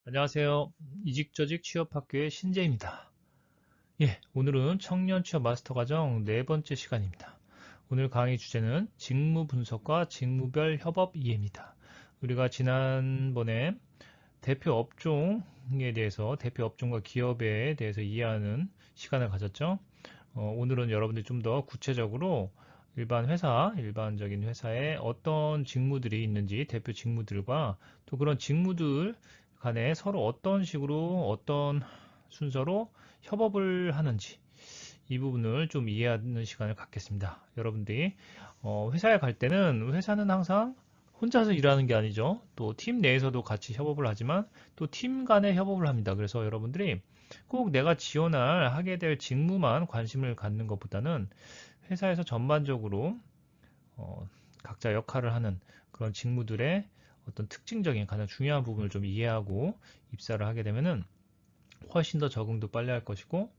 안녕하세요. 이직저직 취업학교의 신재입니다. 오늘은 청년 취업 마스터 과정 네 번째 시간입니다. 오늘 강의 주제는 직무 분석과 직무별 협업 이해입니다. 우리가 지난번에 대표 업종에 대해서, 대표 업종과 기업에 대해서 이해하는 시간을 가졌죠. 오늘은 여러분들이 좀 더 구체적으로 일반적인 회사에 어떤 직무들이 있는지, 대표 직무들과 또 그런 직무들 간에 서로 어떤 식으로, 어떤 순서로 협업을 하는지, 이 부분을 좀 이해하는 시간을 갖겠습니다. 여러분들이 회사에 갈 때는 회사는 항상 혼자서 일하는 게 아니죠. 또 팀 내에서도 같이 협업을 하지만 또 팀 간의 협업을 합니다. 그래서 여러분들이 꼭 내가 지원을 하게 될 직무만 관심을 갖는 것보다는 회사에서 전반적으로 어, 각자 역할을 하는 그런 직무들의 어떤 특징적인 가장 중요한 부분을 좀 이해하고 입사를 하게 되면은 훨씬 더 적응도 빨리 할 것이고,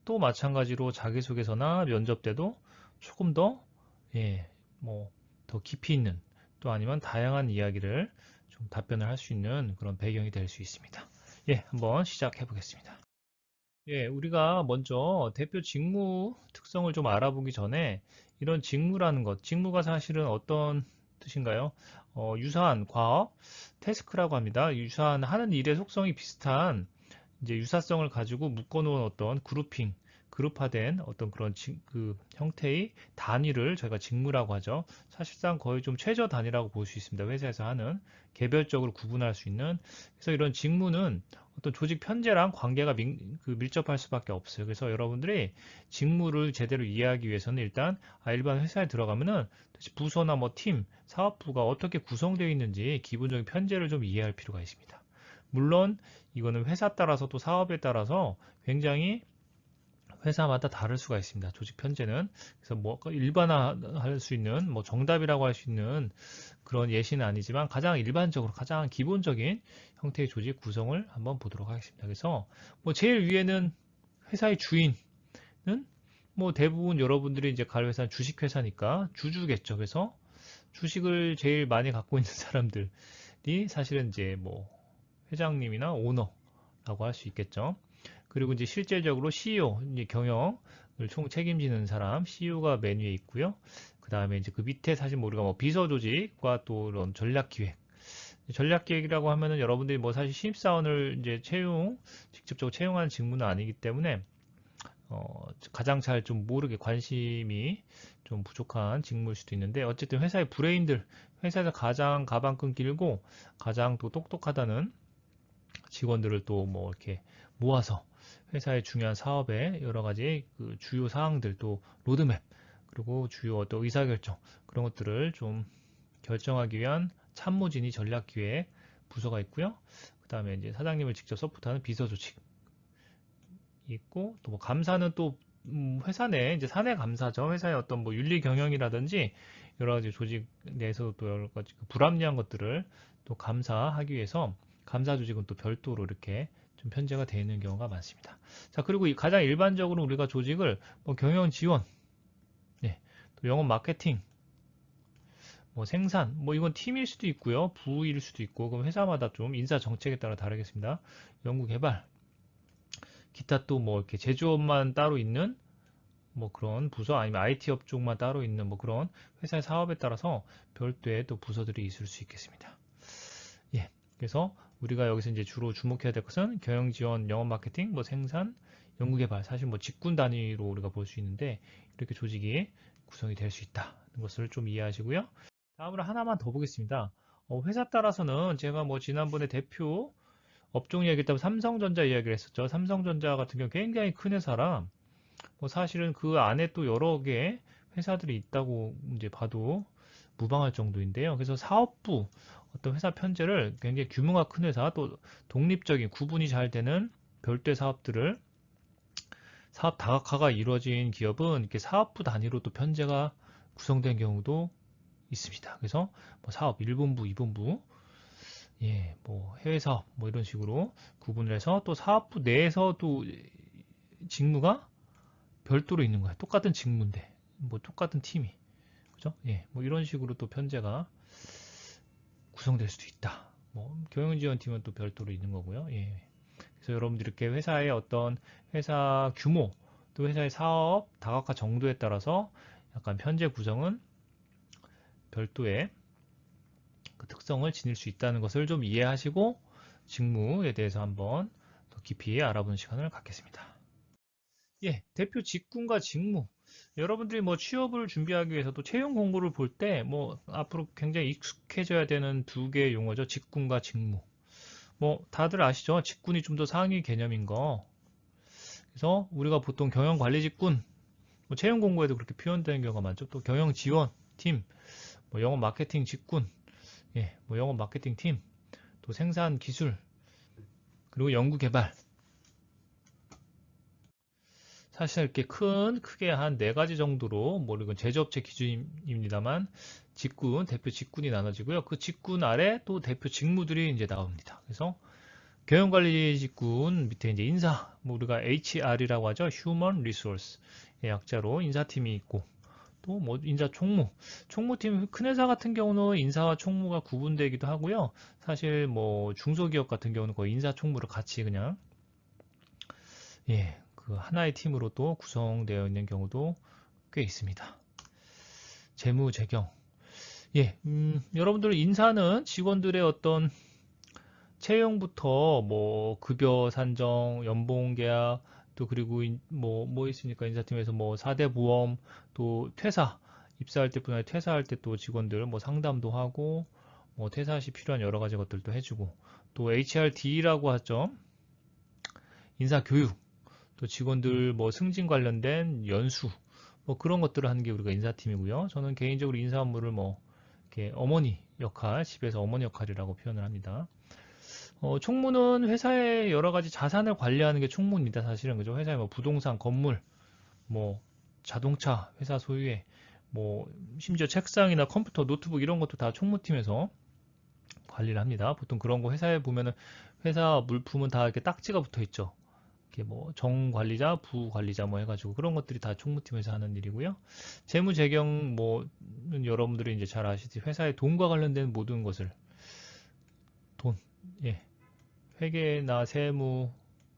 또 마찬가지로 자기소개서나 면접 때도 조금 더, 더 깊이 있는, 또 아니면 다양한 이야기를 좀 답변을 할 수 있는 그런 배경이 될 수 있습니다. 한번 시작해 보겠습니다. 우리가 먼저 대표 직무 특성을 좀 알아보기 전에 이런 직무라는 것, 직무가 사실은 어떤 뜻인가요? 유사한 과업, 태스크라고 합니다. 유사한 하는 일의 속성이 비슷한 이제 유사성을 가지고 묶어놓은 어떤 그룹화된 어떤 그런 그 형태의 단위를 저희가 직무라고 하죠. 사실상 거의 좀 최저 단위라고 볼 수 있습니다. 회사에서 하는 개별적으로 구분할 수 있는. 그래서 이런 직무는 어떤 조직 편제랑 관계가 밀접할 수밖에 없어요. 그래서 여러분들이 직무를 제대로 이해하기 위해서는 일단 일반 회사에 들어가면은 부서나 뭐 팀, 사업부가 어떻게 구성되어 있는지 기본적인 편제를 좀 이해할 필요가 있습니다. 물론 이거는 회사 따라서 또 사업에 따라서 굉장히 회사마다 다를 수가 있습니다. 조직 편제는. 그래서 뭐 일반화할 수 있는 뭐 정답이라고 할 수 있는 그런 예시는 아니지만 가장 일반적으로 가장 기본적인 형태의 조직 구성을 한번 보도록 하겠습니다. 그래서 뭐 제일 위에는 회사의 주인은 뭐 대부분 여러분들이 이제 갈 회사는 주식회사니까 주주겠죠. 그래서 주식을 제일 많이 갖고 있는 사람들이 사실은 이제 뭐 회장님이나 오너라고 할 수 있겠죠. 그리고 이제 실질적으로 CEO, 이제 경영을 총 책임지는 사람, CEO가 맨 위에 있고요. 그 다음에 이제 그 밑에 사실 뭐 우리가 뭐 비서 조직과 또 이런 전략 기획. 전략 기획이라고 하면은 여러분들이 뭐 사실 신입사원을 이제 직접적으로 채용하는 직무는 아니기 때문에 가장 잘 좀 모르게 관심이 좀 부족한 직무일 수도 있는데, 어쨌든 회사의 브레인들, 회사에서 가장 가방끈 길고 가장 또 똑똑하다는 직원들을 또 뭐 이렇게 모아서 회사의 중요한 사업의 여러 가지 그 주요 사항들, 또 로드맵, 그리고 주요 어떤 의사결정, 그런 것들을 좀 결정하기 위한 참모진이 전략기획 부서가 있고요. 그 다음에 이제 사장님을 직접 서포트하는 비서 조직 있고, 또 뭐 감사는 또 회사 내 이제 사내 감사죠. 회사의 어떤 뭐 윤리 경영이라든지 여러 가지 조직 내에서도 또 여러 가지 그 불합리한 것들을 또 감사하기 위해서 감사 조직은 또 별도로 이렇게 좀 편제가 되어 있는 경우가 많습니다. 자, 그리고 가장 일반적으로 우리가 조직을 뭐 경영 지원, 또 영업 마케팅, 뭐 생산, 뭐 이건 팀일 수도 있고요. 부일 수도 있고, 그럼 회사마다 좀 인사 정책에 따라 다르겠습니다. 연구 개발, 기타 또 뭐 이렇게 제조업만 따로 있는 뭐 그런 부서, 아니면 IT 업종만 따로 있는 뭐 그런 회사의 사업에 따라서 별도의 또 부서들이 있을 수 있겠습니다. 그래서 우리가 여기서 이제 주로 주목해야 될 것은 경영 지원, 영업 마케팅, 뭐 생산, 연구 개발, 사실 뭐 직군 단위로 우리가 볼 수 있는데 이렇게 조직이 구성이 될 수 있다는 것을 좀 이해하시고요. 다음으로 하나만 더 보겠습니다. 회사 따라서는 제가 뭐 지난번에 대표 업종 이야기했다면 삼성전자 이야기를 했었죠. 삼성전자 같은 경우 굉장히 큰 회사라 뭐 사실은 그 안에 또 여러 개의 회사들이 있다고 이제 봐도 무방할 정도인데요. 그래서 사업부, 어떤 회사 편제를 굉장히 규모가 큰 회사, 또 독립적인 구분이 잘 되는 별도의 사업들을 사업 다각화가 이루어진 기업은 이렇게 사업부 단위로 또 편제가 구성된 경우도 있습니다. 그래서 뭐 사업 1본부, 2본부, 뭐 해외 사업 뭐 이런 식으로 구분을 해서 또 사업부 내에서 또 직무가 별도로 있는 거야. 똑같은 직무인데, 뭐 똑같은 팀이, 그죠? 뭐 이런 식으로 또 편제가 구성될 수도 있다. 뭐 경영지원팀은 또 별도로 있는 거고요. 예. 그래서 여러분들 이렇게 회사의 어떤 회사 규모, 또 회사의 사업 다각화 정도에 따라서 약간 편제 구성은 별도의 그 특성을 지닐 수 있다는 것을 좀 이해하시고 직무에 대해서 한번 더 깊이 알아보는 시간을 갖겠습니다. 예, 대표 직군과 직무. 여러분들이 뭐 취업을 준비하기 위해서 또 채용 공고를 볼 때 뭐 앞으로 굉장히 익숙해져야 되는 두 개의 용어죠. 직군과 직무. 뭐 다들 아시죠? 직군이 좀 더 상위 개념인 거. 그래서 우리가 보통 경영관리 직군, 뭐 채용 공고에도 그렇게 표현되는 경우가 많죠. 또 경영 지원 팀, 뭐 영업 마케팅 직군, 예, 뭐 영업 마케팅 팀, 또 생산 기술, 그리고 연구 개발. 사실 이렇게 크게 한 네 가지 정도로 뭐 이건 제조업체 기준입니다만 직군, 대표 직군이 나눠지고요. 그 직군 아래 또 대표 직무들이 이제 나옵니다. 그래서 경영관리 직군 밑에 이제 인사, 뭐 우리가 HR이라고 하죠. Human Resource 의 약자로 인사팀이 있고 또 뭐 인사 총무, 총무팀 큰 회사 같은 경우는 인사와 총무가 구분되기도 하고요. 사실 뭐 중소기업 같은 경우는 거의 인사 총무를 같이 그냥 예, 그 하나의 팀으로 또 구성되어 있는 경우도 꽤 있습니다. 재무, 재경. 예, 여러분들 인사는 직원들의 어떤 채용부터 뭐 급여 산정, 연봉 계약, 또 그리고 뭐 있습니까? 인사팀에서 뭐 4대 보험, 또 퇴사, 입사할 때뿐 아니라 퇴사할 때 또 직원들 뭐 상담도 하고, 뭐 퇴사 시 필요한 여러 가지 것들도 해주고, 또 HRD라고 하죠. 인사 교육, 또 직원들 뭐 승진 관련된 연수, 뭐 그런 것들을 하는 게 우리가 인사팀이고요. 저는 개인적으로 인사 업무를 뭐 이렇게 어머니 역할, 집에서 어머니 역할이라고 표현을 합니다. 총무는 회사의 여러 가지 자산을 관리하는 게 총무입니다. 사실은 그죠? 회사의 뭐 부동산, 건물, 뭐 자동차, 회사 소유의 뭐 심지어 책상이나 컴퓨터, 노트북 이런 것도 다 총무팀에서 관리를 합니다. 보통 그런 거 회사에 보면은 회사 물품은 다 이렇게 딱지가 붙어 있죠. 이렇게 뭐 정관리자, 부관리자 뭐 해가지고 그런 것들이 다 총무팀에서 하는 일이고요. 재무재경 뭐는 여러분들이 이제 잘 아시듯이 회사의 돈과 관련된 모든 것을 돈, 예, 회계나 세무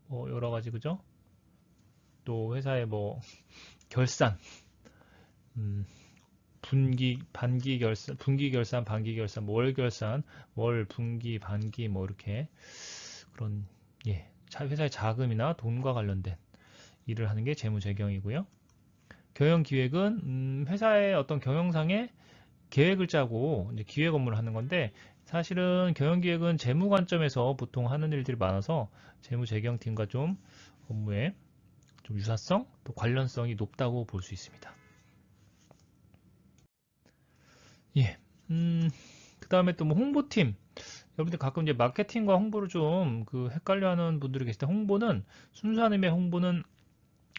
뭐 여러 가지 그죠? 또 회사의 뭐 결산, 반기 결산, 분기 결산, 반기 결산, 월 결산, 월, 분기, 반기 뭐 이렇게 그런 예, 회사의 자금이나 돈과 관련된 일을 하는 게 재무재경이고요. 경영기획은 회사의 어떤 경영상의 계획을 짜고 이제 기획 업무를 하는 건데 사실은 경영기획은 재무 관점에서 보통 하는 일들이 많아서 재무재경팀과 좀 업무에 좀 유사성 또 관련성이 높다고 볼 수 있습니다. 예, 그 다음에 또 뭐 홍보팀. 여러분들 가끔 이제 마케팅과 홍보를 좀 그 헷갈려하는 분들이 계실 때 홍보는 순수한 의미의 홍보는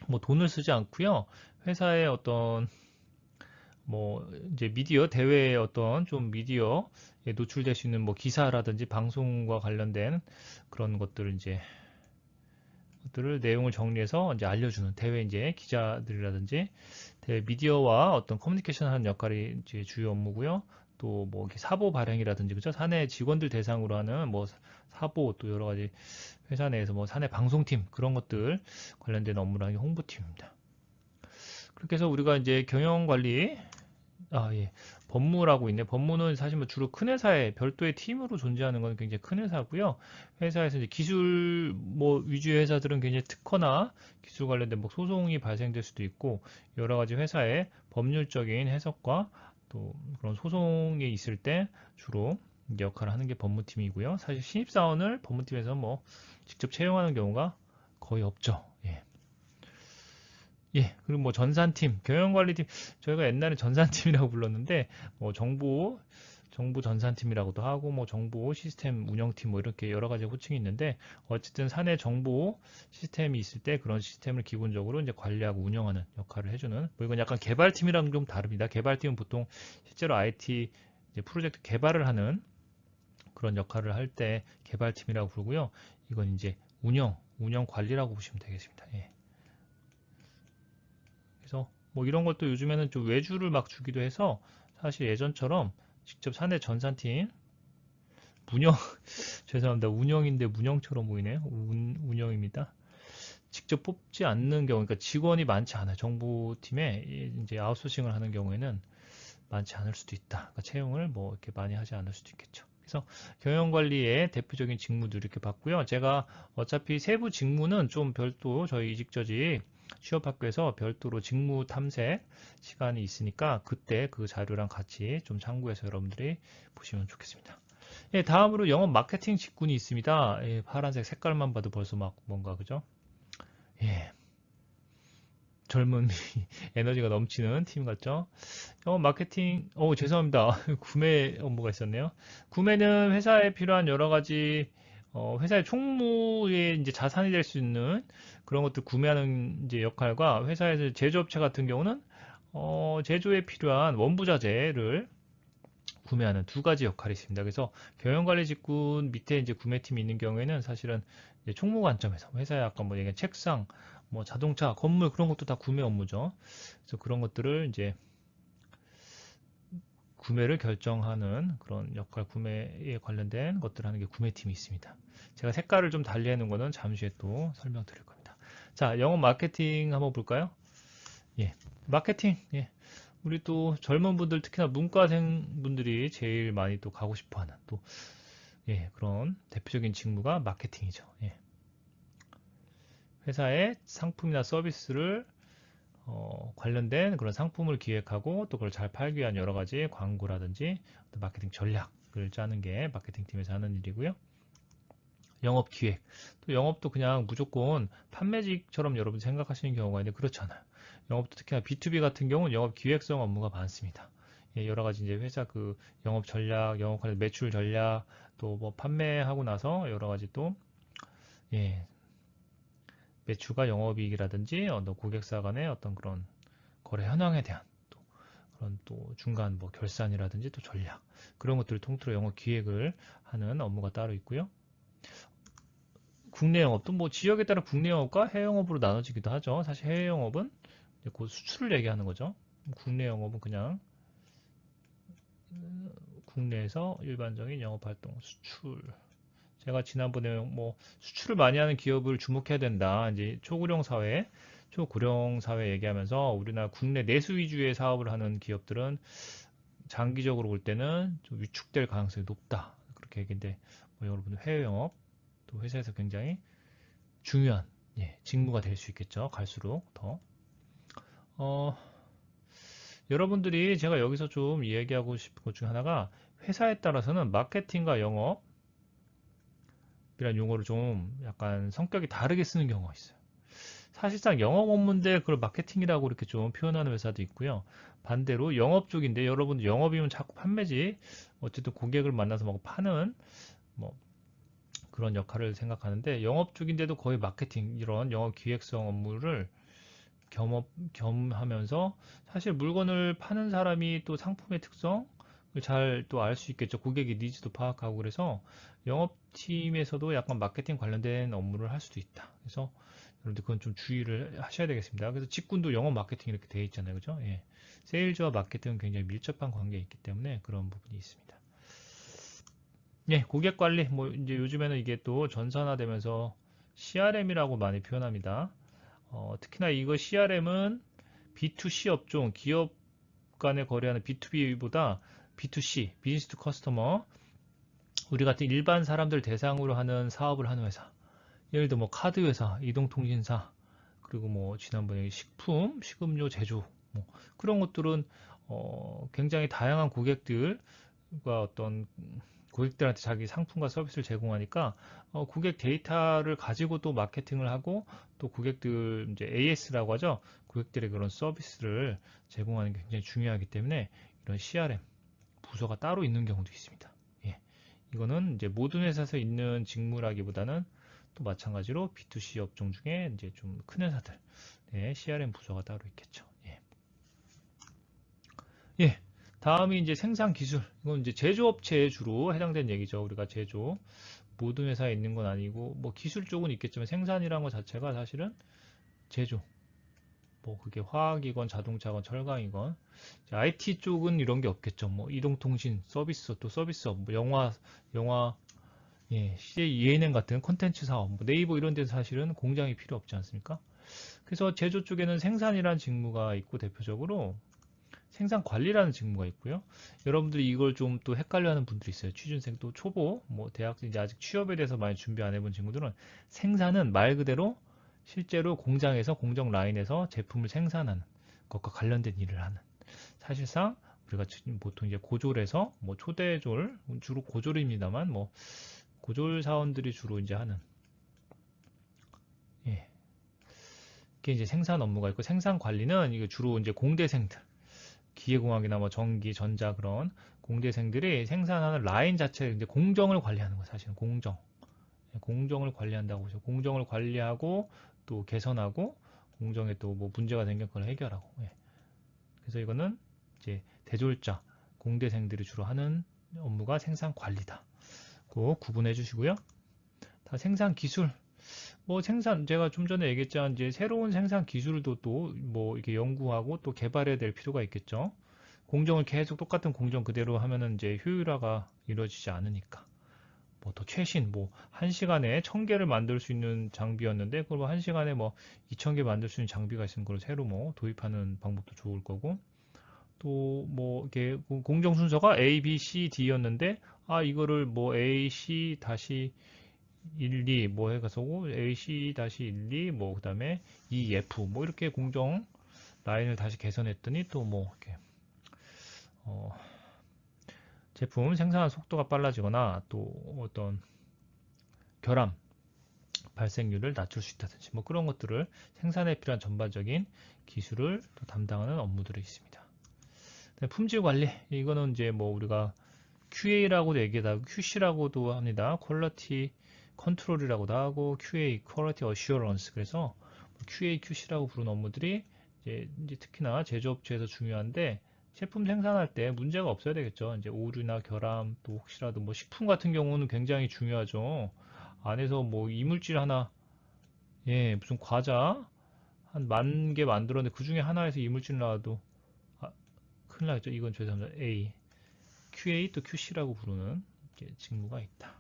뭐 돈을 쓰지 않고요. 회사의 어떤 뭐 이제 미디어 대외의 어떤 좀 미디어에 노출될 수 있는 뭐 기사라든지 방송과 관련된 그런 것들을 이제 것들을 내용을 정리해서 이제 알려주는 대외 이제 기자들이라든지 대외 미디어와 어떤 커뮤니케이션 하는 역할이 이제 주요 업무고요. 또 뭐 사보 발행이라든지 그죠? 사내 직원들 대상으로 하는 뭐 사보 또 여러 가지 회사 내에서 뭐 사내 방송팀 그런 것들 관련된 업무를 하는 게 홍보팀입니다. 그렇게 해서 우리가 이제 경영 관리 예. 법무라고 있네. 법무는 사실 뭐 주로 큰 회사에 별도의 팀으로 존재하는 건 굉장히 큰 회사고요. 회사에서 이제 기술 뭐 위주의 회사들은 굉장히 특허나 기술 관련된 뭐 소송이 발생될 수도 있고 여러 가지 회사의 법률적인 해석과 또 그런 소송이 있을 때 주로 역할을 하는 게 법무팀이고요. 사실 신입사원을 법무팀에서 뭐 직접 채용하는 경우가 거의 없죠. 예. 예, 그리고 뭐 전산팀, 경영관리팀, 저희가 옛날에 전산팀이라고 불렀는데, 뭐 정보 전산팀이라고도 하고, 뭐 정보 시스템 운영팀, 뭐 이렇게 여러 가지 호칭이 있는데, 어쨌든 사내 정보 시스템이 있을 때 그런 시스템을 기본적으로 이제 관리하고 운영하는 역할을 해주는, 뭐 이건 약간 개발팀이랑 좀 다릅니다. 개발팀은 보통 실제로 IT 이제 프로젝트 개발을 하는 그런 역할을 할 때 개발팀이라고 부르고요. 이건 이제 운영 관리라고 보시면 되겠습니다. 예. 그래서 뭐 이런 것도 요즘에는 좀 외주를 막 주기도 해서 사실 예전처럼 직접 사내 전산팀 문영, 죄송합니다. 운영인데 문영처럼 보이네요. 운영입니다. 직접 뽑지 않는 경우, 그러니까 직원이 많지 않아요. 정보팀에 이제 아웃소싱을 하는 경우에는 많지 않을 수도 있다. 그러니까 채용을 뭐 이렇게 많이 하지 않을 수도 있겠죠. 그래서 경영관리의 대표적인 직무도 이렇게 봤고요. 제가 어차피 세부 직무는 좀 별도 저희 이직저직 취업학교에서 별도로 직무 탐색 시간이 있으니까 그때 그 자료랑 같이 좀 참고해서 여러분들이 보시면 좋겠습니다. 예, 다음으로 영업 마케팅 직군이 있습니다. 예, 파란색 색깔만 봐도 벌써 막 뭔가 그죠? 예, 젊은 에너지가 넘치는 팀 같죠? 마케팅, 죄송합니다. 구매 업무가 있었네요. 구매는 회사에 필요한 여러 가지, 회사의 총무의 이제 자산이 될 수 있는 그런 것들 구매하는 이제 역할과 회사에서 제조업체 같은 경우는, 제조에 필요한 원부자재를 구매하는 두 가지 역할이 있습니다. 그래서 경영관리 직군 밑에 이제 구매팀이 있는 경우에는 사실은 이제 총무 관점에서 회사에 아까 뭐 얘기한 책상, 뭐 자동차, 건물 그런 것도 다 구매 업무죠. 그래서 그런 것들을 이제 구매를 결정하는 그런 역할, 구매에 관련된 것들을 하는 게 구매팀이 있습니다. 제가 색깔을 좀 달리 해놓은 거는 잠시 후에 또 설명드릴 겁니다. 자, 영업 마케팅 한번 볼까요? 예, 마케팅. 예. 우리 또 젊은 분들, 특히나 문과생 분들이 제일 많이 또 가고 싶어 하는 또, 예, 그런 대표적인 직무가 마케팅이죠. 예. 회사의 상품이나 서비스를 관련된 그런 상품을 기획하고 또 그걸 잘 팔기 위한 여러 가지 광고라든지 마케팅 전략을 짜는 게 마케팅 팀에서 하는 일이고요. 영업 기획. 또 영업도 그냥 무조건 판매직처럼 여러분 생각하시는 경우가 있는데 그렇잖아요. 영업도 특히나 B2B 같은 경우는 영업 기획성 업무가 많습니다. 예, 여러 가지 이제 회사 그 영업 전략, 영업 관련 매출 전략, 또 뭐 판매하고 나서 여러 가지 또 예, 매출과 영업이익이라든지 어떤 고객사 간의 어떤 그런 거래 현황에 대한 또 그런 또 중간 뭐 결산이라든지 또 전략 그런 것들을 통틀어 영업 기획을 하는 업무가 따로 있고요. 국내 영업도 뭐 지역에 따라 국내 영업과 해외 영업으로 나눠지기도 하죠. 사실 해외 영업은 그 수출을 얘기하는 거죠. 국내 영업은 그냥 국내에서 일반적인 영업 활동 수출. 제가 지난번에 뭐 수출을 많이 하는 기업을 주목해야 된다. 이제 초고령 사회, 초고령 사회 얘기하면서 우리나라 국내 내수 위주의 사업을 하는 기업들은 장기적으로 볼 때는 좀 위축될 가능성이 높다. 그렇게 얘기인데 뭐 여러분 해외 영업 또 회사에서 굉장히 중요한 직무가 될 수 있겠죠. 갈수록 더. 여러분들이 제가 여기서 좀 얘기하고 싶은 것 중에 하나가 회사에 따라서는 마케팅과 영업 이란 용어를 좀 약간 성격이 다르게 쓰는 경우가 있어요. 사실상 영업 업무인데 그걸 마케팅이라고 이렇게 좀 표현하는 회사도 있고요. 반대로 영업 쪽인데 여러분 영업이면 자꾸 판매지 어쨌든 고객을 만나서 뭐 파는 뭐 그런 역할을 생각하는데 영업 쪽인데도 거의 마케팅 이런 영업 기획성 업무를 겸하면서 사실 물건을 파는 사람이 또 상품의 특성 잘 또 알 수 있겠죠. 고객의 니즈도 파악하고 그래서 영업팀에서도 약간 마케팅 관련된 업무를 할 수도 있다. 그래서 여러분들 그건 좀 주의를 하셔야 되겠습니다. 그래서 직군도 영업 마케팅 이렇게 되어 있잖아요. 그죠? 예. 세일즈와 마케팅은 굉장히 밀접한 관계에 있기 때문에 그런 부분이 있습니다. 예, 고객 관리 뭐 이제 요즘에는 이게 또 전산화되면서 CRM이라고 많이 표현합니다. 특히나 이거 CRM은 B2C 업종, 기업 간에 거래하는 B2B보다 B2C, 비즈니스 투 커스터머, 우리 같은 일반 사람들 대상으로 하는 사업을 하는 회사. 예를 들어 뭐 카드 회사, 이동통신사, 그리고 뭐 지난번에 식품, 식음료 제조, 뭐 그런 것들은 굉장히 다양한 고객들과 어떤 고객들한테 자기 상품과 서비스를 제공하니까 고객 데이터를 가지고 또 마케팅을 하고 또 고객들 이제 AS라고 하죠. 고객들의 그런 서비스를 제공하는 게 굉장히 중요하기 때문에 이런 CRM 부서가 따로 있는 경우도 있습니다. 예. 이거는 이제 모든 회사에서 있는 직무라기보다는 또 마찬가지로 B2C 업종 중에 이제 좀 큰 회사들 CRM 부서가 따로 있겠죠. 예. 예. 다음이 이제 생산 기술. 이건 이제 제조업체에 주로 해당되는 얘기죠. 우리가 제조. 모든 회사에 있는 건 아니고, 뭐 기술 쪽은 있겠지만 생산이라는 것 자체가 사실은 제조. 뭐 그게 화학이건 자동차건 철강이건. IT 쪽은 이런 게 없겠죠. 뭐 이동통신 서비스, 또 서비스업, 뭐 영화, 예, CJ ENM 같은 콘텐츠 사업, 뭐 네이버 이런 데서 사실은 공장이 필요 없지 않습니까? 그래서 제조 쪽에는 생산이라는 직무가 있고 대표적으로 생산 관리라는 직무가 있고요. 여러분들이 이걸 좀 또 헷갈려하는 분들이 있어요. 취준생 또 초보, 뭐 대학생 이제 아직 취업에 대해서 많이 준비 안 해본 친구들은 생산은 말 그대로 실제로 공장에서 공정 라인에서 제품을 생산하는 것과 관련된 일을 하는. 사실상 우리가 보통 이제 고졸에서 뭐 초대졸 주로 고졸입니다만 뭐 고졸 사원들이 주로 이제 하는 예. 이게 이제 생산 업무가 있고 생산 관리는 이게 주로 이제 공대생들 기계공학이나 뭐 전기, 전자 그런 공대생들이 생산하는 라인 자체를 이제 공정을 관리하는 거예요. 사실은 공정. 공정을 관리한다고 보죠. 공정을 관리하고 또 개선하고 공정에 또 뭐 문제가 생긴 걸 해결하고. 예. 그래서 이거는 이제 대졸자 공대생들이 주로 하는 업무가 생산 관리다. 꼭 구분해 주시고요. 다 생산 기술. 뭐 생산 제가 좀 전에 얘기했지만 이제 새로운 생산 기술도 또 뭐 이렇게 연구하고 또 개발해야 될 필요가 있겠죠. 공정을 계속 똑같은 공정 그대로 하면은 이제 효율화가 이루어지지 않으니까. 뭐 더 최신 뭐 1시간에 1000개를 만들 수 있는 장비였는데 그걸 뭐 1시간에 뭐 2000개 만들 수 있는 장비가 있으면 그걸 새로 뭐 도입하는 방법도 좋을 거고 또 뭐 이렇게 공정 순서가 A, B, C, D였는데 아 이거를 뭐 A, C 다시 1, 2 뭐 해가지고 A, C 다시 1, 2 뭐 그다음에 E, F 뭐 이렇게 공정 라인을 다시 개선했더니 또 뭐 이렇게 어 제품 생산 속도가 빨라지거나 또 어떤 결함 발생률을 낮출 수 있다든지 뭐 그런 것들을 생산에 필요한 전반적인 기술을 또 담당하는 업무들이 있습니다. 품질 관리 이거는 이제 뭐 우리가 QA라고도 얘기하고 QC라고도 합니다. 퀄리티 컨트롤이라고도 하고 QA 퀄리티 어슈어런스 그래서 QA, QC라고 부르는 업무들이 이제 특히나 제조업체에서 중요한데 제품 생산할 때 문제가 없어야 되겠죠. 이제 오류나 결함 또 혹시라도 뭐 식품 같은 경우는 굉장히 중요하죠. 안에서 뭐 이물질 하나 예 무슨 과자 한 10,000개 만들었는데 그 중에 하나에서 이물질 나와도 아, 큰일 나겠죠. 이건 죄송합니다. A QA 또 QC라고 부르는 직무가 있다.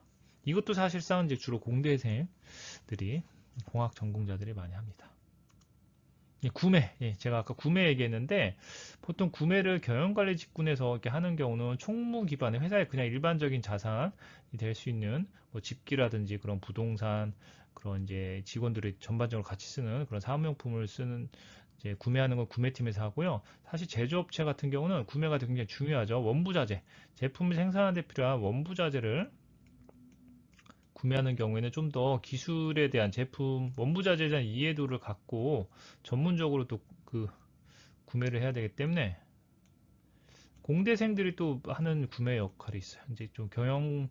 이것도 사실상 이제 주로 공대생들이 공학 전공자들이 많이 합니다. 예, 구매, 예, 제가 아까 구매 얘기했는데 보통 구매를 경영관리 직군에서 이렇게 하는 경우는 총무 기반의 회사의 그냥 일반적인 자산이 될 수 있는 뭐 집기라든지 그런 부동산 그런 이제 직원들이 전반적으로 같이 쓰는 그런 사무용품을 쓰는 이제 구매하는 건 구매팀에서 하고요. 사실 제조업체 같은 경우는 구매가 굉장히 중요하죠. 원부자재, 제품을 생산하는 데 필요한 원부자재를 구매하는 경우에는 좀 더 기술에 대한 제품, 원부자재에 대한 이해도를 갖고 전문적으로 또 그 구매를 해야 되기 때문에 공대생들이 또 하는 구매 역할이 있어요. 이제 좀 경영학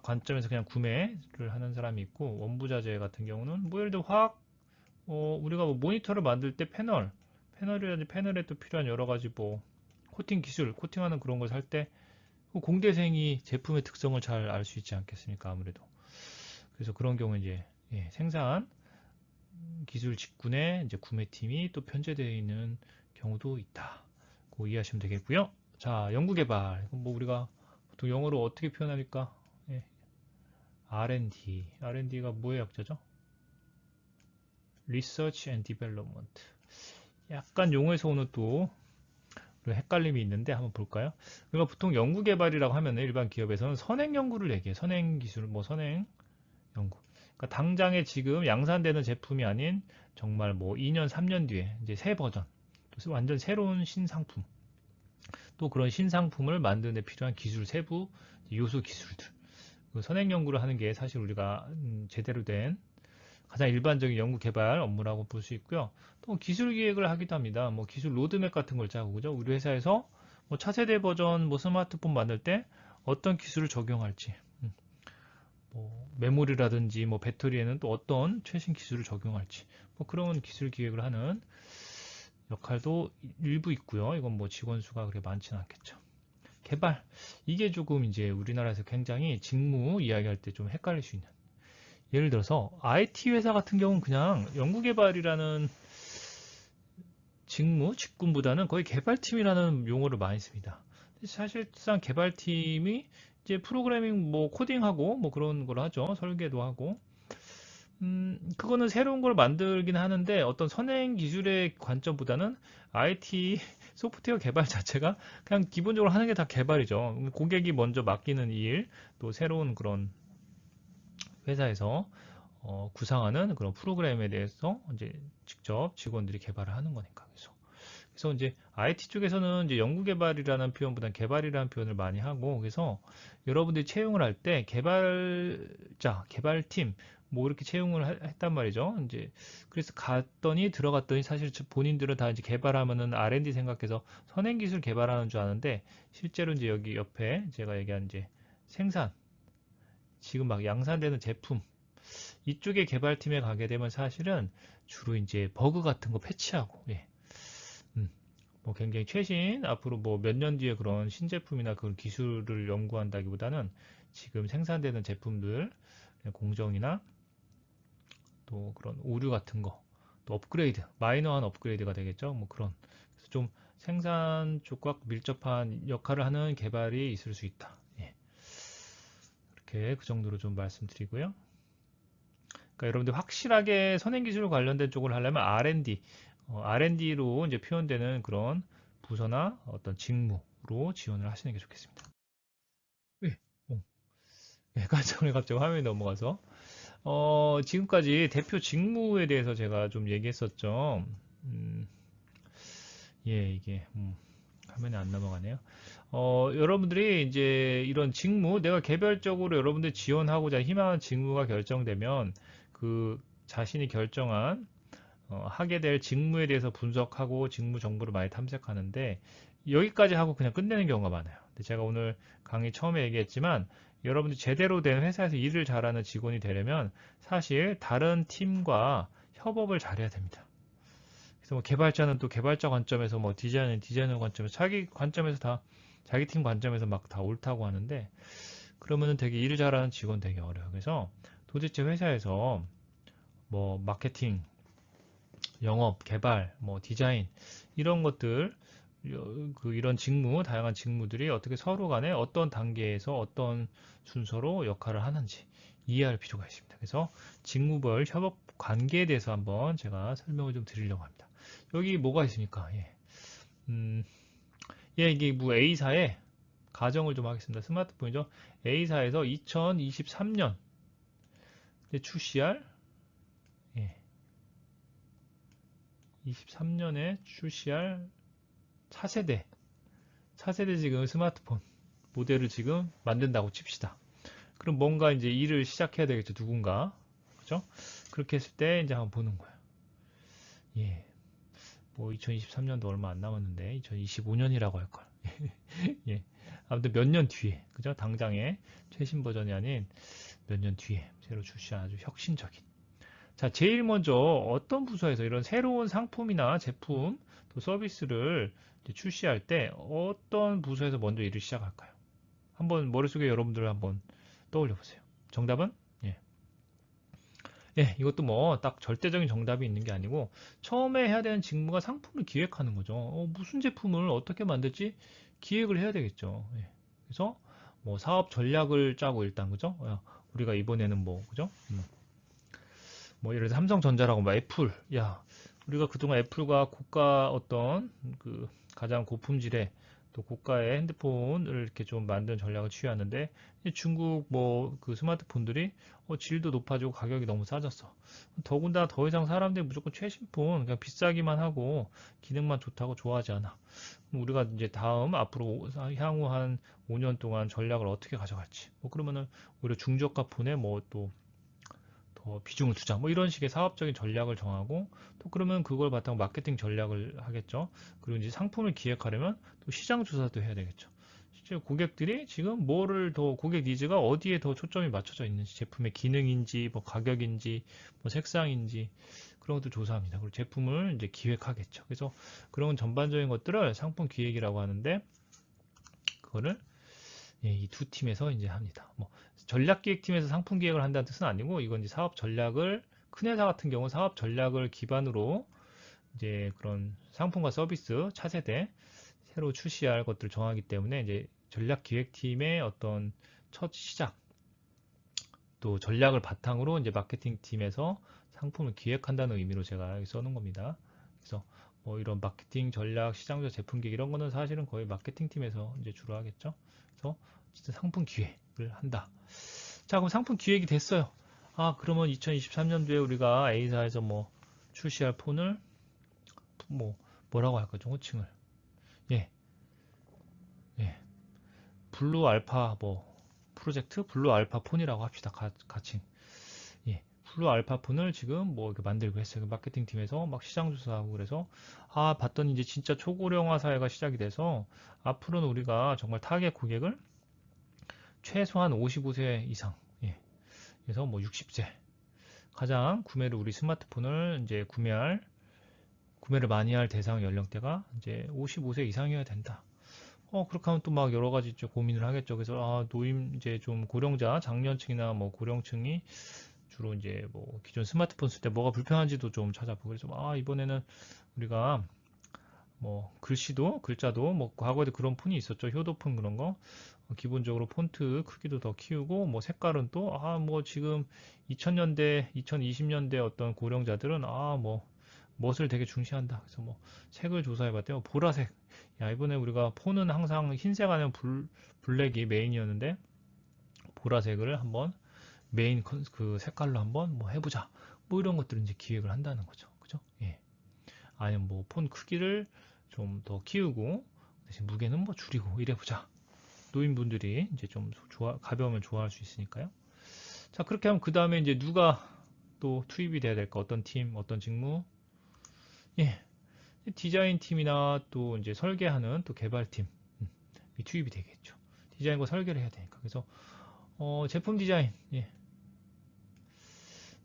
관점에서 그냥 구매를 하는 사람이 있고 원부자재 같은 경우는 뭐 예를 들어 화학 우리가 뭐 모니터를 만들 때 패널이라든지 패널에 또 필요한 여러 가지 뭐 코팅 기술, 코팅하는 그런 걸 살 때 공대생이 제품의 특성을 잘 알 수 있지 않겠습니까? 아무래도. 그래서 그런 경우 이제 생산 기술 직군에 이제 구매팀이 또 편제되어 있는 경우도 있다. 고 이해하시면 되겠고요. 자, 연구개발. 뭐 우리가 보통 영어로 어떻게 표현합니까? 예, R&D. R&D가 뭐의 약자죠? Research and Development. 약간 용어에서 오는 또 헷갈림이 있는데 한번 볼까요? 우리가 보통 연구개발이라고 하면 일반 기업에서는 선행 연구를 얘기해요. 선행 기술, 뭐 선행 연구. 그러니까 당장에 지금 양산되는 제품이 아닌 정말 뭐 2년, 3년 뒤에 이제 새 버전, 또 완전 새로운 신상품, 또 그런 신상품을 만드는 데 필요한 기술 세부 요소 기술들. 그 선행 연구를 하는 게 사실 우리가 제대로 된 가장 일반적인 연구 개발 업무라고 볼 수 있고요. 또 기술 기획을 하기도 합니다. 뭐 기술 로드맵 같은 걸 짜고 그죠? 우리 회사에서 뭐 차세대 버전 뭐 스마트폰 만들 때 어떤 기술을 적용할지 뭐 메모리라든지 뭐 배터리에는 또 어떤 최신 기술을 적용할지 뭐 그런 기술 기획을 하는 역할도 일부 있고요. 이건 뭐 직원 수가 그렇게 많지는 않겠죠. 개발 이게 조금 이제 우리나라에서 굉장히 직무 이야기할 때 좀 헷갈릴 수 있는 예를 들어서 IT 회사 같은 경우는 그냥 연구개발이라는 직군보다는 거의 개발팀이라는 용어를 많이 씁니다. 사실상 개발팀이 이제 프로그래밍 뭐 코딩하고 뭐 그런 걸 하죠. 설계도 하고. 그거는 새로운 걸 만들긴 하는데 어떤 선행 기술의 관점보다는 IT 소프트웨어 개발 자체가 그냥 기본적으로 하는 게 다 개발이죠. 고객이 먼저 맡기는 일, 또 새로운 그런 회사에서 구상하는 그런 프로그램에 대해서 이제 직접 직원들이 개발을 하는 거니까. 그래서 이제 IT 쪽에서는 이제 연구개발이라는 표현보다는 개발이라는 표현을 많이 하고, 그래서 여러분들이 채용을 할 때 개발자, 개발팀 뭐 이렇게 채용을 했단 말이죠. 이제 그래서 들어갔더니 사실 본인들은 다 이제 개발하면은 R&D 생각해서 선행기술 개발하는 줄 아는데, 실제로 이제 여기 옆에 제가 얘기한 이제 생산, 지금 막 양산되는 제품, 이쪽에 개발팀에 가게 되면 사실은 주로 이제 버그 같은 거 패치하고, 예. 뭐 굉장히 최신, 앞으로 뭐 몇 년 뒤에 그런 신제품이나 그런 기술을 연구한다기보다는 지금 생산되는 제품들, 공정이나 또 그런 오류 같은 거, 또 업그레이드, 마이너한 업그레이드가 되겠죠. 뭐 그런. 그래서 좀 생산 쪽과 밀접한 역할을 하는 개발이 있을 수 있다. 예. 이렇게 그 정도로 좀 말씀드리고요. 그러니까 여러분들 확실하게 선행기술 관련된 쪽을 하려면 R&D로 이제 표현되는 그런 부서나 어떤 직무로 지원을 하시는 게 좋겠습니다. 네. 깜짝 놀래 갑자기 화면이 넘어가서. 지금까지 대표 직무에 대해서 제가 좀 얘기했었죠. 이게, 화면이 안 넘어가네요. 여러분들이 이제 이런 직무, 내가 개별적으로 여러분들 지원하고자 희망하는 직무가 결정되면 그 자신이 결정한 하게 될 직무에 대해서 분석하고 직무 정보를 많이 탐색하는데, 여기까지 하고 그냥 끝내는 경우가 많아요. 근데 제가 오늘 강의 처음에 얘기했지만 여러분들이 제대로 된 회사에서 일을 잘하는 직원이 되려면 사실 다른 팀과 협업을 잘해야 됩니다. 그래서 뭐 개발자는 또 개발자 관점에서, 뭐 디자이너는 디자이너 관점에서, 자기 관점에서 다, 자기 팀 관점에서 막 다 옳다고 하는데, 그러면은 되게 일을 잘하는 직원 되게 어려워요. 그래서 도대체 회사에서 뭐 마케팅, 영업, 개발, 뭐 디자인, 이런 것들, 이런 직무, 다양한 직무들이 어떻게 서로 간에 어떤 단계에서 어떤 순서로 역할을 하는지 이해할 필요가 있습니다. 그래서 직무별 협업 관계에 대해서 한번 제가 설명을 좀 드리려고 합니다. 여기 뭐가 있습니까? 이게 뭐 A사의 가정을 좀 하겠습니다. 스마트폰이죠. A사에서 2023년 출시할, 23년에 출시할 차세대 지금 스마트폰 모델을 지금 만든다고 칩시다. 그럼 뭔가 이제 일을 시작해야 되겠죠, 누군가. 그죠? 그렇게 했을 때 이제 한번 보는 거예요. 뭐 2023년도 얼마 안 남았는데 2025년이라고 할 걸. 아무튼 몇 년 뒤에, 그죠? 당장의 최신 버전이 아닌 몇 년 뒤에 새로 출시한 아주 혁신적인. 자, 제일 먼저 어떤 부서에서 이런 새로운 상품이나 제품, 또 서비스를 출시할 때 어떤 부서에서 먼저 일을 시작할까요? 한번 머릿속에 여러분들 한번 떠올려 보세요. 정답은? 이것도 뭐 딱 절대적인 정답이 있는 게 아니고, 처음에 해야 되는 직무가 상품을 기획하는 거죠. 무슨 제품을 어떻게 만들지 기획을 해야 되겠죠. 그래서 뭐 사업 전략을 짜고, 일단, 그죠? 우리가 이번에는 뭐, 그죠? 뭐 예를 들어 삼성전자라고 뭐 애플, 우리가 그동안 애플과 고가 어떤 그 가장 고품질의 또 고가의 핸드폰을 이렇게 좀 만드는 전략을 취하는데, 중국 뭐 그 스마트폰들이 질도 높아지고 가격이 너무 싸졌어. 더군다나 더 이상 사람들이 무조건 최신폰, 그냥 비싸기만 하고 기능만 좋다고 좋아하지 않아. 우리가 이제 앞으로 향후 한 5년 동안 전략을 어떻게 가져갈지, 뭐 그러면은 오히려 중저가 폰에 뭐또 더 비중을 두자, 뭐 이런 식의 사업적인 전략을 정하고, 또 그러면 그걸 바탕 마케팅 전략을 하겠죠. 그리고 이제 상품을 기획하려면 또 시장 조사도 해야 되겠죠. 실제 고객들이 지금 고객 니즈가 어디에 더 초점이 맞춰져 있는지, 제품의 기능인지, 뭐 가격인지, 뭐 색상인지, 그런 것도 조사합니다. 그리고 제품을 이제 기획하겠죠. 그래서 그런 전반적인 것들을 상품 기획이라고 하는데, 그거를 이 두 팀에서 이제 합니다. 뭐 전략기획팀에서 상품 기획을 한다는 뜻은 아니고, 이건 이제 사업 전략을, 큰 회사 같은 경우 사업 전략을 기반으로 이제 그런 상품과 서비스 차세대 새로 출시할 것들을 정하기 때문에 이제 전략기획팀의 어떤 첫 시작 또 전략을 바탕으로 이제 마케팅팀에서 상품을 기획한다는 의미로 제가 여기 써놓은 겁니다. 그래서 뭐 이런 마케팅 전략, 시장조사, 제품 기획 이런 거는 사실은 거의 마케팅팀에서 이제 주로 하겠죠. 그래서 진짜 상품 기획을 한다. 자, 그럼 상품 기획이 됐어요. 아, 그러면 2023년도에 우리가 A사에서 뭐 출시할 폰을 뭐라고 할까 좀 호칭을. 예, 예. 블루 알파 뭐 프로젝트 블루 알파 폰이라고 합시다. 가칭. 예. 블루 알파 폰을 지금 뭐 이렇게 만들고 했어요. 마케팅 팀에서 막 시장 조사하고 그래서 아, 봤더니 이제 진짜 초고령화 사회가 시작이 돼서 앞으로는 우리가 정말 타겟 고객을 최소한 55세 이상. 예. 그래서 뭐 60세 가장 구매를 우리 스마트폰을 이제 구매를 많이 할 대상 연령대가 이제 55세 이상이어야 된다. 그렇게 하면 또 막 여러 가지 좀 고민을 하겠죠. 그래서 노임 이제 좀 고령자, 장년층이나 뭐 고령층이 주로 이제 뭐 기존 스마트폰 쓸 때 뭐가 불편한지도 좀 찾아보고 그래서 이번에는 우리가 뭐 글자도 뭐 과거에도 그런 폰이 있었죠. 효도폰 그런 거. 기본적으로 폰트 크기도 더 키우고 뭐 색깔은 또 뭐 지금 2000년대, 2020년대 어떤 고령자들은 뭐 멋을 되게 중시한다. 그래서 뭐 색을 조사해봤더니 보라색. 야, 이번에 우리가 폰은 항상 흰색 아니면 블랙이 메인이었는데 보라색을 한번 메인 그 색깔로 한번 뭐 해보자. 뭐 이런 것들을 이제 기획을 한다는 거죠. 그죠? 예. 아니면 뭐 폰 크기를 좀 더 키우고 대신 무게는 뭐 줄이고 이래보자. 노인분들이 이제 좀 가벼우면 좋아할 수 있으니까요. 자, 그렇게 하면 그 다음에 이제 누가 또 투입이 돼야 될까? 어떤 팀, 어떤 직무? 예. 디자인 팀이나 또 이제 설계하는 또 개발팀 이 투입이 되겠죠. 디자인과 설계를 해야 되니까. 그래서 제품 디자인. 예.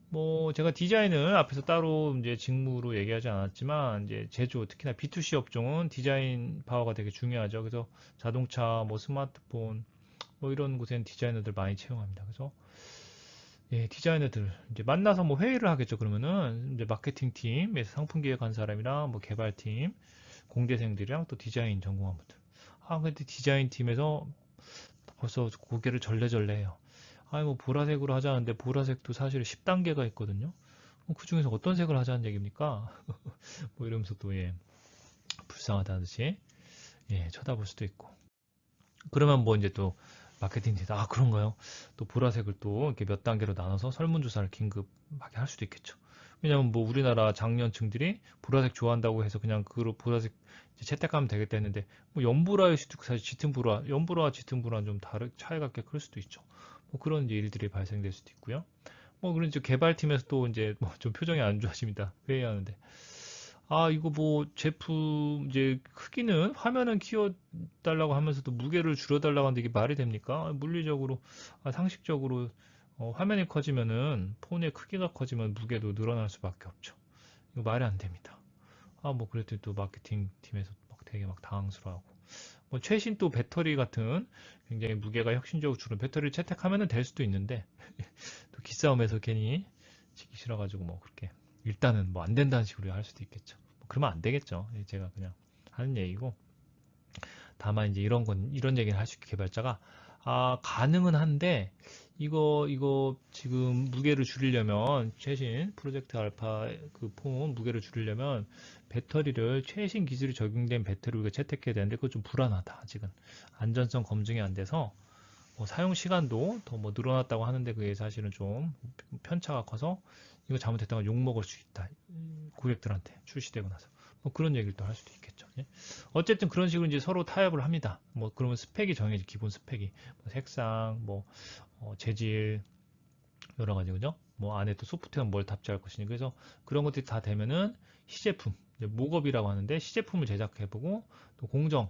뭐 제가 디자인을 앞에서 따로 이제 직무로 얘기하지 않았지만 이제 제조 특히나 B2C 업종은 디자인 파워가 되게 중요하죠. 그래서 자동차, 뭐 스마트폰 뭐 이런 곳에는 디자이너들 많이 채용합니다. 그래서 예, 디자이너들 이제 만나서 뭐 회의를 하겠죠. 그러면은 이제 마케팅 팀에서 상품 기획한 사람이랑 뭐 개발팀, 공대생들이랑 또 디자인 전공한 분들. 근데 디자인 팀에서 벌써 고개를 절레절레해요. 뭐 보라색으로 하자는데 보라색도 사실 10단계가 있거든요. 그 중에서 어떤 색을 하자는 얘기입니까? 뭐 이러면서 또 예, 불쌍하다듯이 예, 쳐다볼 수도 있고. 그러면 뭐 이제 또 마케팅 팀에서 그런가요? 또 보라색을 또 이렇게 몇 단계로 나눠서 설문조사를 긴급하게 할 수도 있겠죠. 왜냐면 뭐 우리나라 장년층들이 보라색 좋아한다고 해서 그냥 그로 보라색 채택하면 되겠다 했는데 뭐 연보라일 수도 있고 사실 짙은 보라, 연보라와 짙은 보라는 좀 차이가 꽤 클 수도 있죠. 뭐 그런 이제 일들이 발생될 수도 있고요. 뭐 그런 이제 개발팀에서 또 이제 뭐 좀 표정이 안 좋아집니다. 회의하는데. 이거 뭐 제품 이제 크기는 화면은 키워달라고 하면서도 무게를 줄여달라고 하는데 이게 말이 됩니까? 물리적으로, 상식적으로 화면이 커지면은 폰의 크기가 커지면 무게도 늘어날 수밖에 없죠. 이거 말이 안 됩니다. 뭐 그랬더니 또 마케팅 팀에서 막 되게 막 당황스러워하고. 뭐 최신 또 배터리 같은 굉장히 무게가 혁신적으로 줄은 배터리를 채택하면은 될 수도 있는데 또 기싸움에서 괜히 지기 싫어가지고 뭐 그렇게 일단은 뭐 안 된다는 식으로 할 수도 있겠죠. 뭐 그러면 안 되겠죠. 제가 그냥 하는 얘기고. 다만 이제 이런 얘기를 할 수 있게 개발자가 가능은 한데 이거 지금 무게를 줄이려면 최신 프로젝트 알파 그 폰 무게를 줄이려면 배터리를 최신 기술이 적용된 배터리를 우리가 채택해야 되는데 그거 좀 불안하다. 아직은 안전성 검증이 안 돼서 뭐 사용 시간도 더 뭐 늘어났다고 하는데 그게 사실은 좀 편차가 커서 이거 잘못했다가 욕 먹을 수 있다. 고객들한테 출시되고 나서 뭐 그런 얘기를 또 할 수도 있겠죠. 예? 어쨌든 그런 식으로 이제 서로 타협을 합니다. 뭐 그러면 스펙이 정해지 기본 스펙이 뭐 색상, 뭐 재질 여러 가지 그죠? 뭐 안에 또 소프트웨어 뭘 탑재할 것이니 그래서 그런 것들이 다 되면은 시제품 모업이라고 하는데 시제품을 제작해보고 또 공정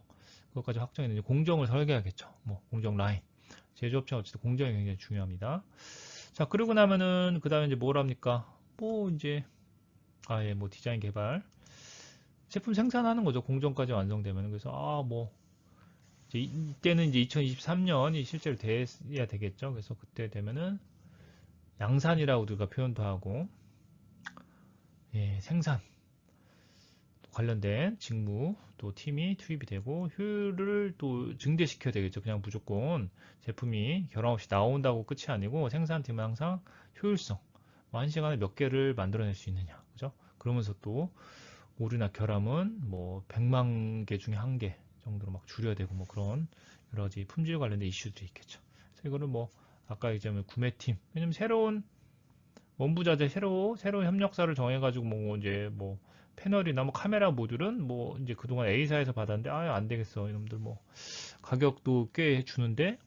그것까지 확정했는데 공정을 설계하겠죠. 뭐 공정 라인 제조업체는 어쨌든 공정이 굉장히 중요합니다. 자, 그러고 나면은 그 다음에 이제 뭘 합니까? 뭐 이제 뭐 디자인 개발 제품 생산하는 거죠. 공정까지 완성되면 그래서 뭐 이제 이때는 이제 2023년이 실제로 돼야 되겠죠. 그래서 그때 되면은 양산이라고 우리가 표현도 하고 생산 관련된 직무 또 팀이 투입이 되고 효율을 또 증대시켜야 되겠죠. 그냥 무조건 제품이 결함 없이 나온다고 끝이 아니고 생산팀은 항상 효율성, 뭐 1시간에 몇 개를 만들어낼 수 있느냐, 그죠? 그러면서 또 오류나 결함은 뭐 100만 개 중에 1개 정도로 막 줄여야 되고 뭐 그런 여러 가지 품질 관련된 이슈들이 있겠죠. 그래서 이거는 뭐 아까 얘기하면 구매팀, 왜냐면 새로운 원부자재 새로운 협력사를 정해가지고 뭐 이제 뭐 패널이나 뭐 카메라 모듈은 뭐 이제 그동안 A사에서 받았는데 안 되겠어 이놈들 뭐 가격도 꽤 주는데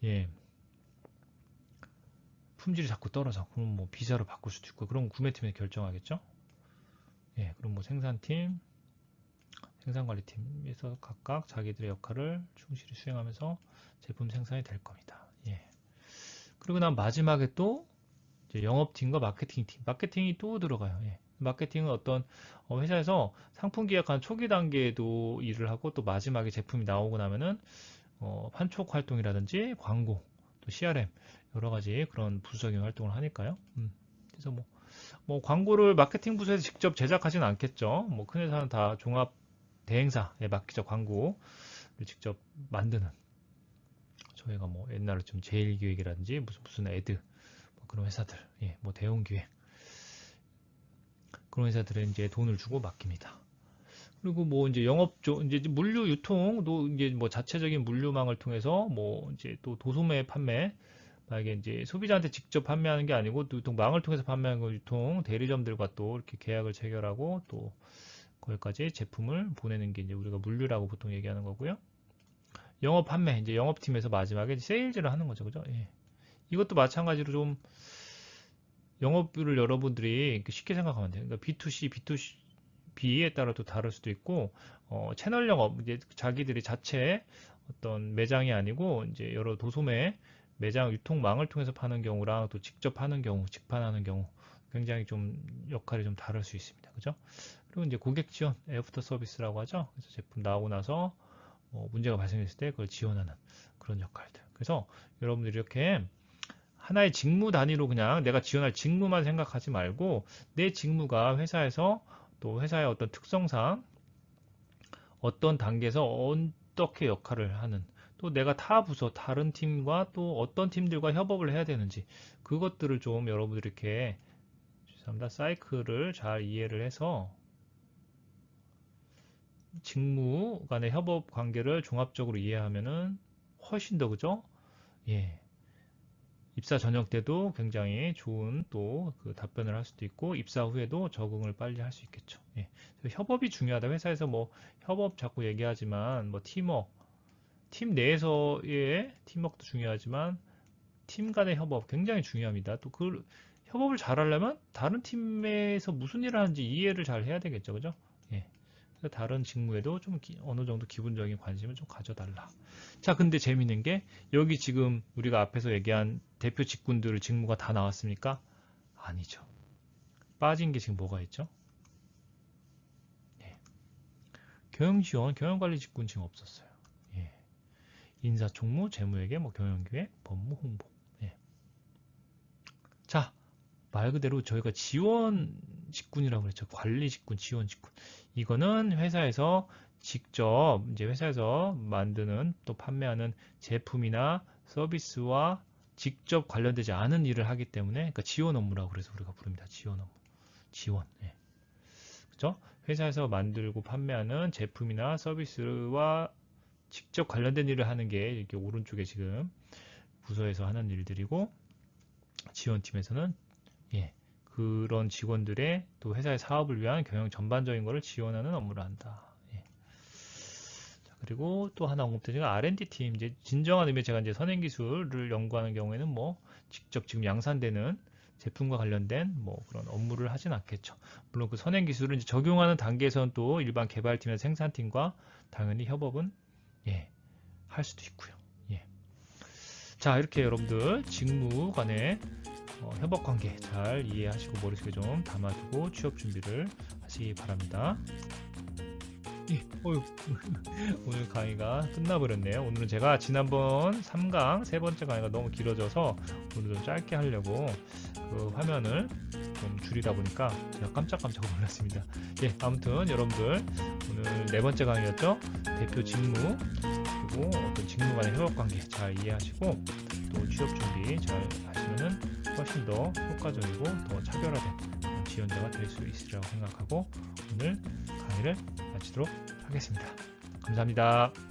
예 품질이 자꾸 떨어져. 그럼 뭐 B사로 바꿀 수도 있고 그럼 구매팀에서 결정하겠죠. 예 그럼 뭐 생산팀 생산관리팀에서 각각 자기들의 역할을 충실히 수행하면서 제품 생산이 될 겁니다. 예 그리고 난 마지막에 또 이제 영업팀과 마케팅팀, 마케팅이 또 들어가요. 예. 마케팅은 어떤 회사에서 상품 기획한 초기 단계에도 일을 하고 또 마지막에 제품이 나오고 나면은 판촉 활동이라든지 광고, 또 CRM 여러 가지 그런 부수적인 활동을 하니까요. 그래서 뭐 광고를 마케팅 부서에서 직접 제작하지는 않겠죠. 뭐 큰 회사는 다 종합 대행사에 맡기죠. 광고를 직접 만드는. 저희가 뭐 옛날에 좀 제일기획이라든지 무슨 애드 그런 회사들, 예, 뭐 대웅기획 그런 회사들에 이제 돈을 주고 맡깁니다. 그리고 뭐 이제 영업조, 이제 물류 유통도 이제 뭐 자체적인 물류망을 통해서 뭐 이제 또 도소매 판매, 만약에 이제 소비자한테 직접 판매하는 게 아니고 또 유통망을 통해서 판매하는 거 유통 대리점들과 또 이렇게 계약을 체결하고 또 거기까지 제품을 보내는 게 이제 우리가 물류라고 보통 얘기하는 거고요. 영업 판매, 이제 영업팀에서 마지막에 세일즈를 하는 거죠, 그죠? 예. 이것도 마찬가지로 좀 영업을 여러분들이 쉽게 생각하면 돼요. 그러니까 B2C, B2B에 따라 또 다를 수도 있고, 채널 영업, 이제 자기들이 자체 어떤 매장이 아니고, 이제 여러 도소매, 매장 유통망을 통해서 파는 경우랑 또 직접 하는 경우, 직판하는 경우, 굉장히 좀 역할이 좀 다를 수 있습니다. 그죠? 그리고 이제 고객 지원, 애프터 서비스라고 하죠. 그래서 제품 나오고 나서 문제가 발생했을 때 그걸 지원하는 그런 역할들. 그래서 여러분들이 이렇게 하나의 직무 단위로 그냥 내가 지원할 직무만 생각하지 말고 내 직무가 회사에서 또 회사의 어떤 특성상 어떤 단계에서 어떻게 역할을 하는 또 내가 타 부서 다른 팀과 또 어떤 팀들과 협업을 해야 되는지 그것들을 좀 여러분들이 이렇게 죄송합니다. 사이클을 잘 이해를 해서 직무 간의 협업 관계를 종합적으로 이해하면은 훨씬 더 그죠? 예. 입사 전역 때도 굉장히 좋은 또 그 답변을 할 수도 있고 입사 후에도 적응을 빨리 할 수 있겠죠. 예. 협업이 중요하다. 회사에서 뭐 협업 자꾸 얘기하지만 뭐 팀워크, 팀 내에서의 팀워크도 중요하지만 팀 간의 협업 굉장히 중요합니다. 또 그 협업을 잘 하려면 다른 팀에서 무슨 일을 하는지 이해를 잘 해야 되겠죠. 그죠? 예. 다른 직무에도 좀 어느 정도 기본적인 관심을 좀 가져달라. 자, 근데 재밌는 게 여기 지금 우리가 앞에서 얘기한 대표 직군들 직무가 다 나왔습니까? 아니죠. 빠진 게 지금 뭐가 있죠? 예. 경영지원, 경영관리 직군 지금 없었어요. 예. 인사총무, 재무회계, 뭐 경영기획, 법무, 홍보. 예. 자, 말 그대로 저희가 지원 직군이라고 그랬죠. 관리 직군, 지원 직군. 이거는 회사에서 직접 이제 회사에서 만드는 또 판매하는 제품이나 서비스와 직접 관련되지 않은 일을 하기 때문에 그러니까 지원 업무라고 그래서 우리가 부릅니다. 지원 업무. 지원. 예. 그렇죠? 회사에서 만들고 판매하는 제품이나 서비스와 직접 관련된 일을 하는 게 이렇게 오른쪽에 지금 부서에서 하는 일들이고 지원팀에서는 예. 그런 직원들의 또 회사의 사업을 위한 경영 전반적인 것을 지원하는 업무를 한다. 예. 자, 그리고 또 하나 언급드린 건 R&D 팀. 이제 진정한 의미의 제가 이제 선행기술을 연구하는 경우에는 뭐 직접 지금 양산되는 제품과 관련된 뭐 그런 업무를 하진 않겠죠. 물론 그 선행기술을 이제 적용하는 단계에서는 또 일반 개발팀이나 생산팀과 당연히 협업은 예, 할 수도 있고요. 예. 자, 이렇게 여러분들 직무 간의 협업 관계 잘 이해하시고 머릿속에 좀 담아두고 취업 준비를 하시기 바랍니다. 예, 오늘 강의가 끝나버렸네요. 오늘은 제가 지난번 3강 세 번째 강의가 너무 길어져서 오늘 좀 짧게 하려고 그 화면을 좀 줄이다 보니까 제가 깜짝깜짝 놀랐습니다. 예, 아무튼 여러분들 오늘 네 번째 강의였죠. 대표 직무 그리고 어떤 직무 간의 협업 관계 잘 이해하시고 또 취업 준비 잘 하시면은 훨씬 더 효과적이고 더 차별화된 지원자가 될 수 있으리라고 생각하고 오늘 강의를 마치도록 하겠습니다. 감사합니다.